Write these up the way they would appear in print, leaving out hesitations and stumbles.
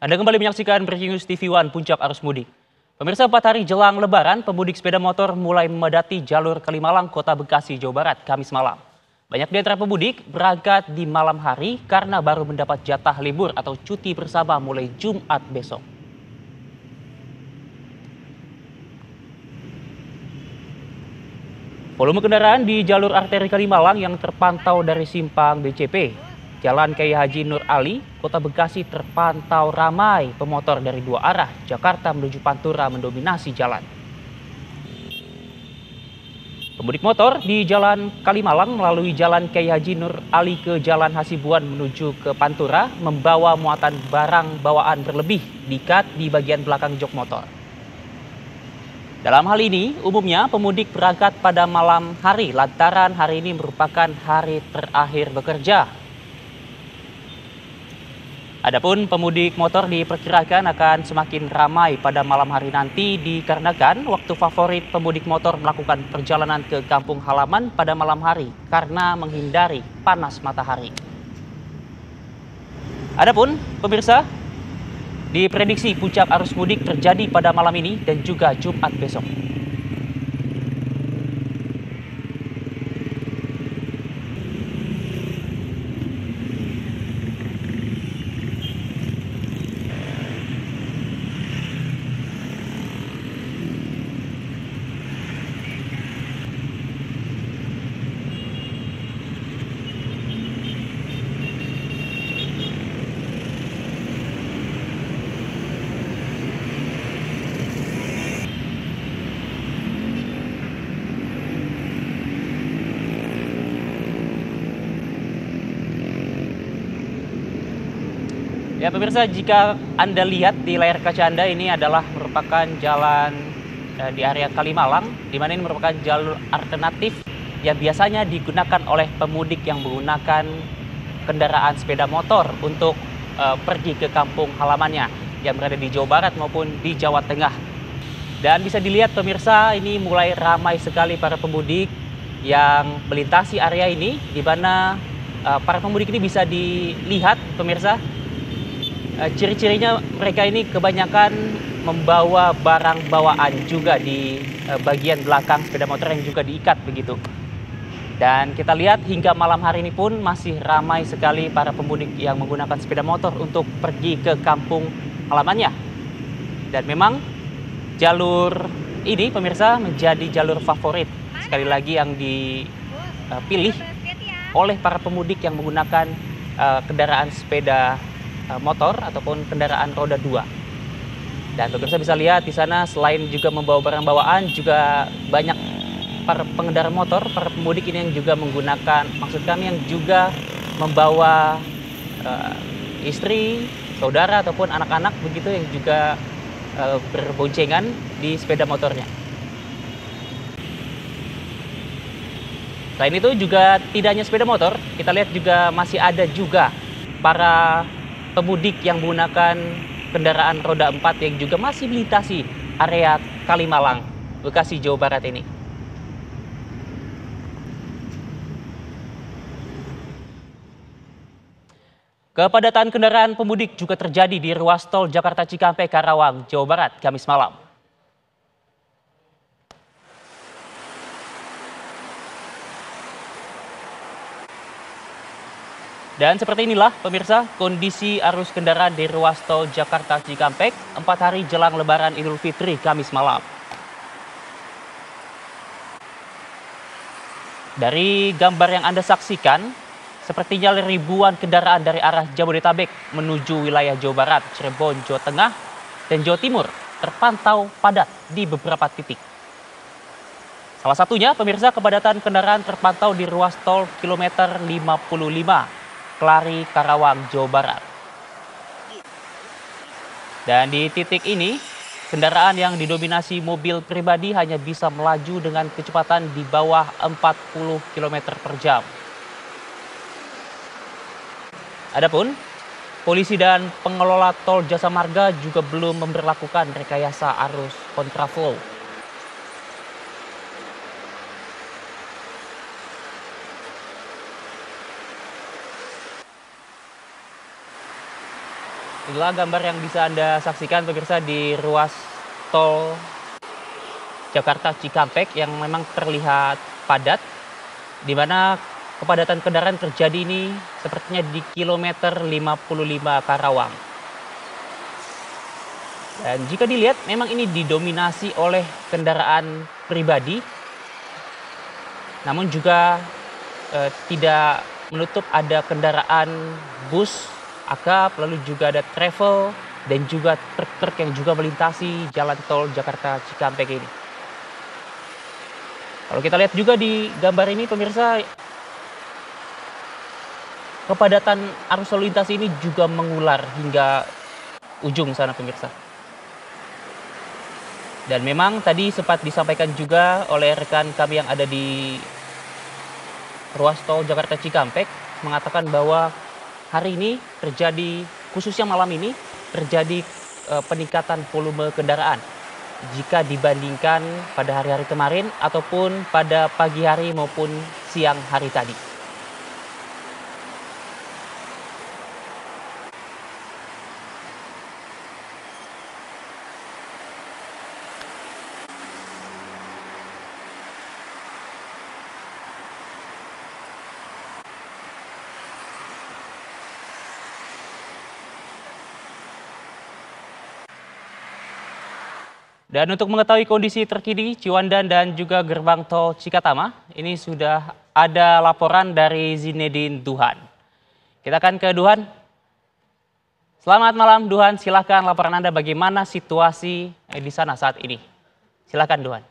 Anda kembali menyaksikan Breaking News TV One Puncak Arus Mudik. Pemirsa, 4 hari jelang Lebaran, pemudik sepeda motor mulai memadati jalur Kalimalang, Kota Bekasi, Jawa Barat, Kamis malam. Banyak di antara pemudik berangkat di malam hari karena baru mendapat jatah libur atau cuti bersama mulai Jumat besok. Volume kendaraan di jalur arteri Kalimalang yang terpantau dari simpang BCP, Jalan Kiai Haji Nur Ali, Kota Bekasi terpantau ramai pemotor dari dua arah, Jakarta menuju Pantura mendominasi jalan. Pemudik motor di Jalan Kalimalang melalui Jalan Kiai Haji Nur Ali ke Jalan Hasibuan menuju ke Pantura membawa muatan barang bawaan berlebih diikat di bagian belakang jok motor. Dalam hal ini, umumnya pemudik berangkat pada malam hari lantaran hari ini merupakan hari terakhir bekerja. Adapun pemudik motor diperkirakan akan semakin ramai pada malam hari nanti dikarenakan waktu favorit pemudik motor melakukan perjalanan ke kampung halaman pada malam hari karena menghindari panas matahari. Adapun pemirsa, diprediksi puncak arus mudik terjadi pada malam ini dan juga Jumat besok. Ya pemirsa, jika Anda lihat di layar kaca Anda, ini adalah merupakan jalan di area Kalimalang, di mana ini merupakan jalur alternatif yang biasanya digunakan oleh pemudik yang menggunakan kendaraan sepeda motor untuk pergi ke kampung halamannya yang berada di Jawa Barat maupun di Jawa Tengah. Dan bisa dilihat pemirsa, ini mulai ramai sekali para pemudik yang melintasi area ini, di mana para pemudik ini bisa dilihat pemirsa. Ciri-cirinya mereka ini kebanyakan membawa barang bawaan juga di bagian belakang sepeda motor yang juga diikat begitu. Dan kita lihat hingga malam hari ini pun masih ramai sekali para pemudik yang menggunakan sepeda motor untuk pergi ke kampung halamannya. Dan memang jalur ini pemirsa menjadi jalur favorit sekali lagi yang dipilih oleh para pemudik yang menggunakan kendaraan sepeda motor ataupun kendaraan roda 2. Dan pemirsa bisa lihat di sana selain juga membawa barang bawaan, juga banyak para pengendara motor, para pemudik ini yang juga menggunakan, maksud kami yang juga membawa istri, saudara ataupun anak-anak begitu yang juga berboncengan di sepeda motornya. Selain itu juga tidak hanya sepeda motor, kita lihat juga masih ada juga para pemudik yang menggunakan kendaraan roda 4 yang juga masih melintasi area Kalimalang, Bekasi, Jawa Barat ini. Kepadatan kendaraan pemudik juga terjadi di ruas tol Jakarta Cikampek Karawang, Jawa Barat, Kamis malam. Dan seperti inilah pemirsa kondisi arus kendaraan di ruas tol Jakarta Cikampek 4 hari jelang Lebaran Idul Fitri Kamis malam. Dari gambar yang Anda saksikan, sepertinya ribuan kendaraan dari arah Jabodetabek menuju wilayah Jawa Barat, Cirebon, Jawa Tengah, dan Jawa Timur terpantau padat di beberapa titik. Salah satunya pemirsa kepadatan kendaraan terpantau di ruas tol kilometer 55. Kelari, Karawang, Jawa Barat. Dan di titik ini, kendaraan yang didominasi mobil pribadi hanya bisa melaju dengan kecepatan di bawah 40 km per jam. Adapun, polisi dan pengelola tol Jasa Marga juga belum memberlakukan rekayasa arus kontraflow. Itulah gambar yang bisa Anda saksikan pemirsa di ruas tol Jakarta Cikampek yang memang terlihat padat, di mana kepadatan kendaraan terjadi ini sepertinya di kilometer 55 Karawang. Dan jika dilihat memang ini didominasi oleh kendaraan pribadi, namun juga tidak menutup ada kendaraan bus, akap, lalu juga ada travel dan juga truk-truk yang juga melintasi jalan tol Jakarta Cikampek ini. Kalau kita lihat juga di gambar ini pemirsa, kepadatan arus lalu lintas ini juga mengular hingga ujung sana pemirsa. Dan memang tadi sempat disampaikan juga oleh rekan kami yang ada di ruas tol Jakarta Cikampek, mengatakan bahwa hari ini terjadi, khususnya malam ini, terjadi peningkatan volume kendaraan jika dibandingkan pada hari-hari kemarin ataupun pada pagi hari maupun siang hari tadi. Dan untuk mengetahui kondisi terkini Ciwandan dan juga gerbang tol Cikatama, ini sudah ada laporan dari Zinedine Duhan. Kita akan ke Duhan. Selamat malam Duhan, silakan laporan Anda bagaimana situasi di sana saat ini. Silakan Duhan.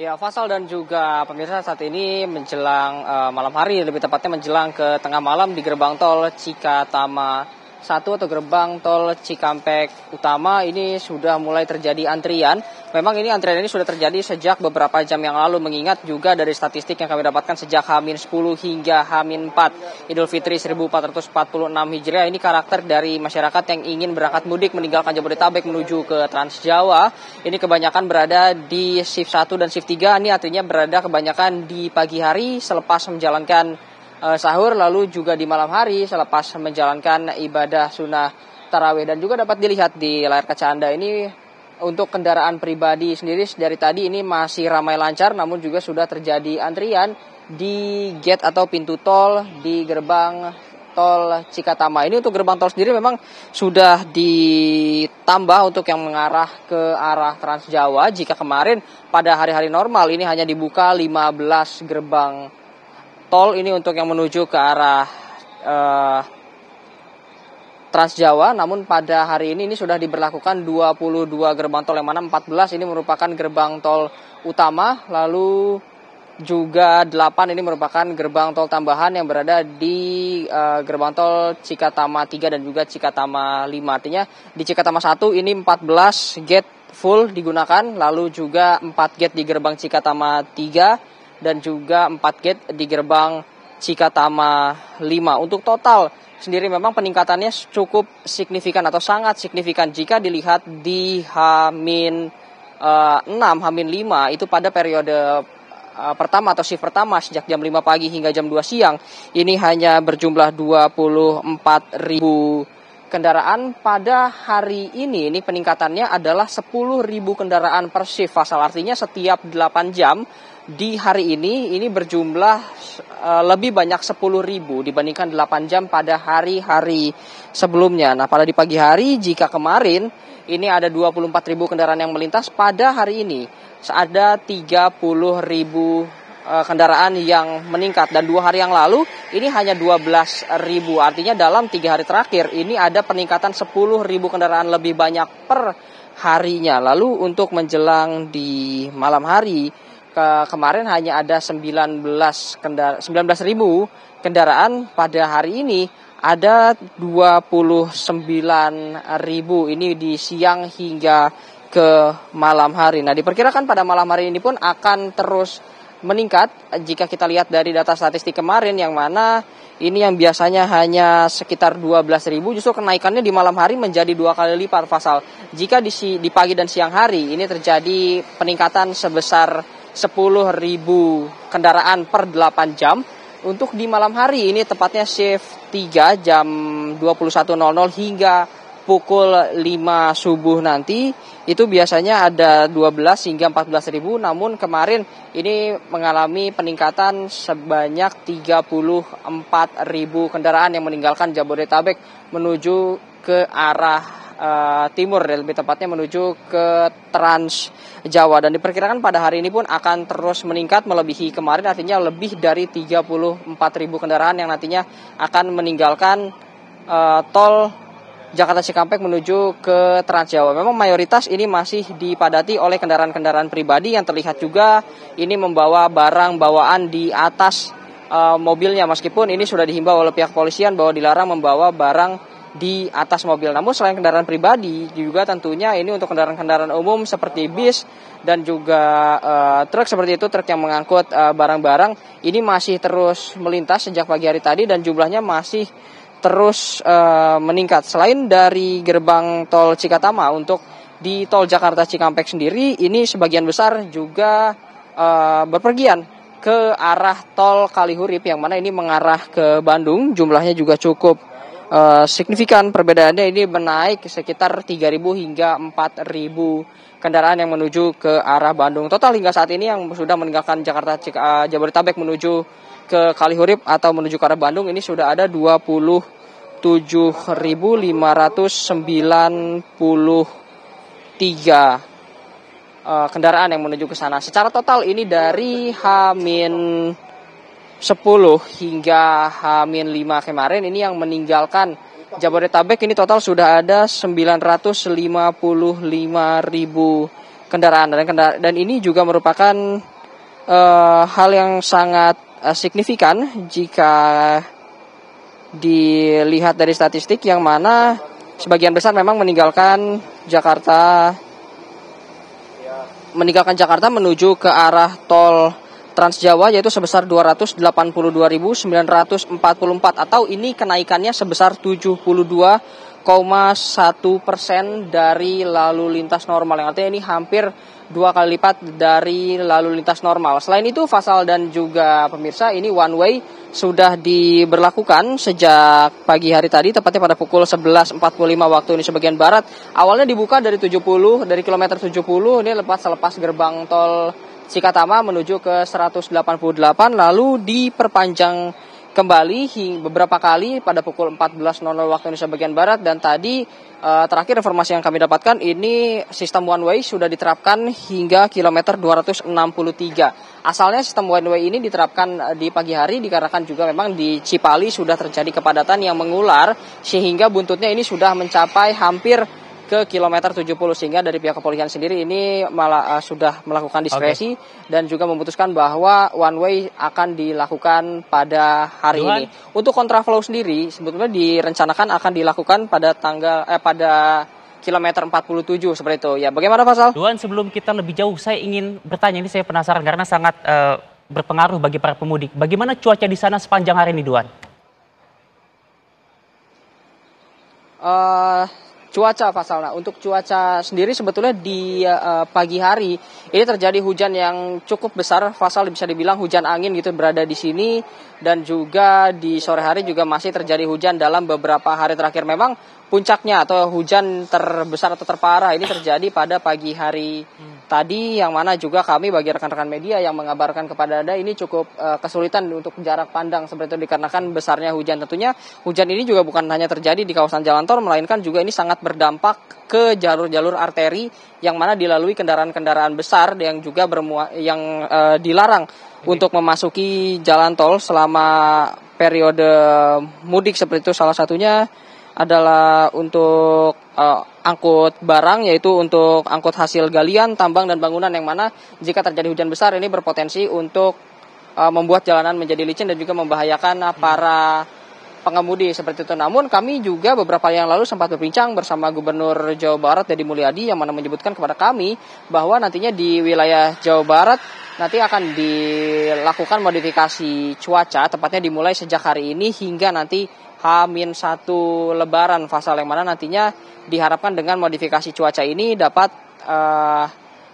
Ya, Faisal dan juga pemirsa, saat ini menjelang malam hari, lebih tepatnya menjelang ke tengah malam di gerbang tol Cikatama 1 atau gerbang tol Cikampek Utama ini sudah mulai terjadi antrian. Memang ini antrian ini sudah terjadi sejak beberapa jam yang lalu, mengingat juga dari statistik yang kami dapatkan sejak H-10 hingga H-4 Idul Fitri 1446 Hijriah. Ini karakter dari masyarakat yang ingin berangkat mudik meninggalkan Jabodetabek menuju ke Trans Jawa. Ini kebanyakan berada di shift 1 dan shift 3. Ini artinya berada kebanyakan di pagi hari selepas menjalankan sahur, lalu juga di malam hari selepas menjalankan ibadah sunnah tarawih. Dan juga dapat dilihat di layar kaca Anda ini untuk kendaraan pribadi sendiri dari tadi ini masih ramai lancar, namun juga sudah terjadi antrian di gate atau pintu tol di gerbang tol Cikatama. Ini untuk gerbang tol sendiri memang sudah ditambah untuk yang mengarah ke arah Trans Jawa. Jika kemarin pada hari-hari normal ini hanya dibuka 15 gerbang tol ini untuk yang menuju ke arah Trans Jawa, namun pada hari ini sudah diberlakukan 22 gerbang tol, yang mana 14 ini merupakan gerbang tol utama, lalu juga 8 ini merupakan gerbang tol tambahan yang berada di gerbang tol Cikatama 3 dan juga Cikatama 5. Artinya di Cikatama 1 ini 14 gate full digunakan, lalu juga 4 gate di gerbang Cikatama 3 dan juga 4 gate di gerbang Cikatama 5. Untuk total sendiri memang peningkatannya cukup signifikan atau sangat signifikan jika dilihat di H-6, H-5 itu pada periode pertama atau shift pertama sejak jam 5 pagi hingga jam 2 siang. Ini hanya berjumlah 24.000 kendaraan. Pada hari ini peningkatannya adalah 10.000 kendaraan per shift. Pasal artinya setiap 8 jam di hari ini berjumlah lebih banyak 10.000 dibandingkan 8 jam pada hari-hari sebelumnya. Nah, pada di pagi hari jika kemarin ini ada 24.000 kendaraan yang melintas, pada hari ini ada 30.000 kendaraan yang meningkat, dan 2 hari yang lalu ini hanya 12.000. Artinya dalam 3 hari terakhir ini ada peningkatan 10.000 kendaraan lebih banyak per harinya. Lalu untuk menjelang di malam hari kemarin hanya ada 19.000 kendaraan, pada hari ini ada 29.000 ini di siang hingga ke malam hari. Nah, diperkirakan pada malam hari ini pun akan terus meningkat jika kita lihat dari data statistik kemarin, yang mana ini yang biasanya hanya sekitar 12.000, justru kenaikannya di malam hari menjadi 2 kali lipat. Pasal jika di pagi dan siang hari ini terjadi peningkatan sebesar 10.000 kendaraan per 8 jam, untuk di malam hari ini tepatnya shift 3 jam 21.00 hingga pukul 5 subuh nanti itu biasanya ada 12 hingga 14 ribu, namun kemarin ini mengalami peningkatan sebanyak 34 ribu kendaraan yang meninggalkan Jabodetabek menuju ke arah timur, lebih tepatnya menuju ke Trans Jawa, dan diperkirakan pada hari ini pun akan terus meningkat melebihi kemarin, artinya lebih dari 34 ribu kendaraan yang nantinya akan meninggalkan tol Jakarta Cikampek menuju ke Trans Jawa. Memang mayoritas ini masih dipadati oleh kendaraan-kendaraan pribadi yang terlihat juga ini membawa barang bawaan di atas mobilnya, meskipun ini sudah dihimbau oleh pihak kepolisian bahwa dilarang membawa barang di atas mobil. Namun selain kendaraan pribadi juga tentunya ini untuk kendaraan-kendaraan umum seperti bis dan juga truk seperti itu, truk yang mengangkut barang-barang ini masih terus melintas sejak pagi hari tadi dan jumlahnya masih terus meningkat. Selain dari gerbang tol Cikatama, untuk di tol Jakarta Cikampek sendiri ini sebagian besar juga berpergian ke arah tol Kalihurip yang mana ini mengarah ke Bandung. Jumlahnya juga cukup signifikan, perbedaannya ini menaik sekitar 3.000 hingga 4.000 kendaraan yang menuju ke arah Bandung. Total hingga saat ini yang sudah meninggalkan Jabodetabek menuju ke Kalihurip atau menuju ke arah Bandung ini sudah ada 27.593 kendaraan yang menuju ke sana. Secara total ini dari H-10 hingga H-5 kemarin ini yang meninggalkan Jabodetabek ini total sudah ada 955 ribu kendaraan, dan ini juga merupakan hal yang sangat signifikan jika dilihat dari statistik, yang mana sebagian besar memang meninggalkan Jakarta menuju ke arah tol Trans Jawa, yaitu sebesar 282.944, atau ini kenaikannya sebesar 72,1% dari lalu lintas normal, yang artinya ini hampir 2 kali lipat dari lalu lintas normal. Selain itu, Fasal dan juga pemirsa, ini one way sudah diberlakukan sejak pagi hari tadi, tepatnya pada pukul 11.45 waktu Indonesia bagian Barat. Awalnya dibuka dari kilometer 70, ini selepas gerbang tol Cikatama menuju ke 188, lalu diperpanjang kembali beberapa kali pada pukul 14.00 waktu Indonesia bagian Barat, dan tadi terakhir informasi yang kami dapatkan ini sistem one way sudah diterapkan hingga kilometer 263. Asalnya sistem one way ini diterapkan di pagi hari dikarenakan juga memang di Cipali sudah terjadi kepadatan yang mengular sehingga buntutnya ini sudah mencapai hampir ke kilometer 70, sehingga dari pihak kepolisian sendiri ini malah sudah melakukan diskresi dan juga memutuskan bahwa one way akan dilakukan pada hari ini. Untuk kontraflow sendiri sebetulnya direncanakan akan dilakukan pada pada kilometer 47 seperti itu. Ya, bagaimana Fasal? Duan, sebelum kita lebih jauh saya ingin bertanya, ini saya penasaran karena sangat berpengaruh bagi para pemudik. Bagaimana cuaca di sana sepanjang hari ini, Duan? Cuaca Fasal. Nah, untuk cuaca sendiri sebetulnya di pagi hari ini terjadi hujan yang cukup besar, Fasal, bisa dibilang hujan angin gitu berada di sini, dan juga di sore hari juga masih terjadi hujan dalam beberapa hari terakhir. Memang puncaknya atau hujan terbesar atau terparah ini terjadi pada pagi hari tadi, yang mana juga kami bagi rekan-rekan media yang mengabarkan kepada Anda ini cukup kesulitan untuk jarak pandang seperti itu dikarenakan besarnya hujan. Tentunya hujan ini juga bukan hanya terjadi di kawasan jalan tol, melainkan juga ini sangat berdampak ke jalur-jalur arteri yang mana dilalui kendaraan-kendaraan besar yang juga dilarang untuk memasuki jalan tol selama periode mudik seperti itu. Salah satunya adalah untuk angkut barang, yaitu untuk angkut hasil galian, tambang, dan bangunan, yang mana jika terjadi hujan besar ini berpotensi untuk membuat jalanan menjadi licin dan juga membahayakan para pengemudi seperti itu. Namun kami juga beberapa yang lalu sempat berbincang bersama Gubernur Jawa Barat Deddy Mulyadi, yang mana menyebutkan kepada kami bahwa nantinya di wilayah Jawa Barat nanti akan dilakukan modifikasi cuaca, tepatnya dimulai sejak hari ini hingga nanti H-1 Lebaran, Fasal, yang mana nantinya diharapkan dengan modifikasi cuaca ini dapat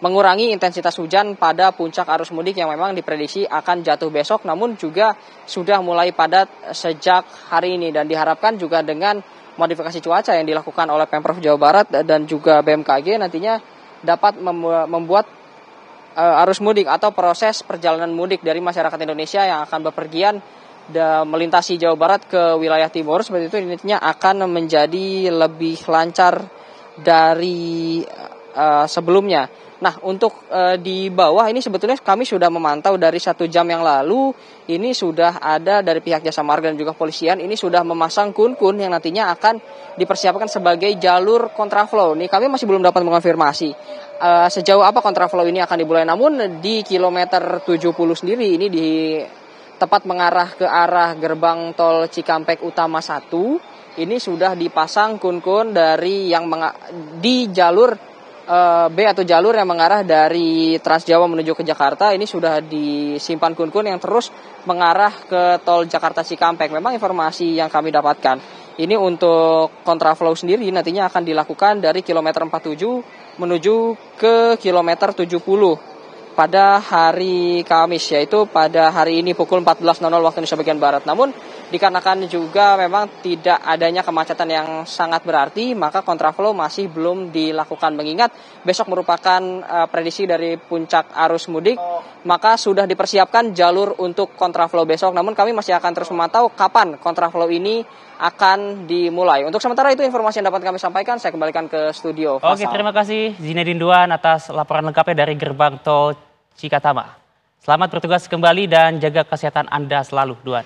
mengurangi intensitas hujan pada puncak arus mudik yang memang diprediksi akan jatuh besok, namun juga sudah mulai padat sejak hari ini, dan diharapkan juga dengan modifikasi cuaca yang dilakukan oleh Pemprov Jawa Barat dan juga BMKG nantinya dapat membuat arus mudik atau proses perjalanan mudik dari masyarakat Indonesia yang akan bepergian melintasi Jawa Barat ke wilayah timur seperti itu intinya akan menjadi lebih lancar dari sebelumnya. Nah, untuk di bawah ini sebetulnya kami sudah memantau dari 1 jam yang lalu, ini sudah ada dari pihak Jasa Marga dan juga polisian, ini sudah memasang kun-kun yang nantinya akan dipersiapkan sebagai jalur kontraflow. Ini kami masih belum dapat mengonfirmasi sejauh apa kontraflow ini akan dimulai, namun di kilometer 70 sendiri ini di tepat mengarah ke arah gerbang tol Cikampek Utama 1, ini sudah dipasang kun-kun dari di jalur B atau jalur yang mengarah dari Transjawa menuju ke Jakarta. Ini sudah disimpan kun-kun yang terus mengarah ke tol Jakarta Cikampek. Memang informasi yang kami dapatkan ini untuk kontraflow sendiri nantinya akan dilakukan dari kilometer 47 menuju ke kilometer 70 pada hari Kamis, yaitu pada hari ini pukul 14.00 waktu Indonesia bagian Barat. Namun dikarenakan juga memang tidak adanya kemacetan yang sangat berarti, maka kontraflow masih belum dilakukan. Mengingat besok merupakan prediksi dari puncak arus mudik, maka sudah dipersiapkan jalur untuk kontraflow besok. Namun kami masih akan terus memantau kapan kontraflow ini akan dimulai. Untuk sementara itu informasi yang dapat kami sampaikan, saya kembalikan ke studio. Oke, terima kasih Zinedine Duan atas laporan lengkapnya dari gerbang tol Cikatama. Selamat bertugas kembali dan jaga kesehatan Anda selalu, Duan.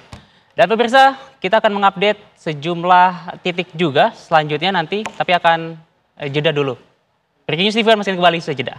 Dan pemirsa, kita akan mengupdate sejumlah titik juga selanjutnya nanti, tapi akan jeda dulu. Breaking News TV masih kembali, sudah jeda.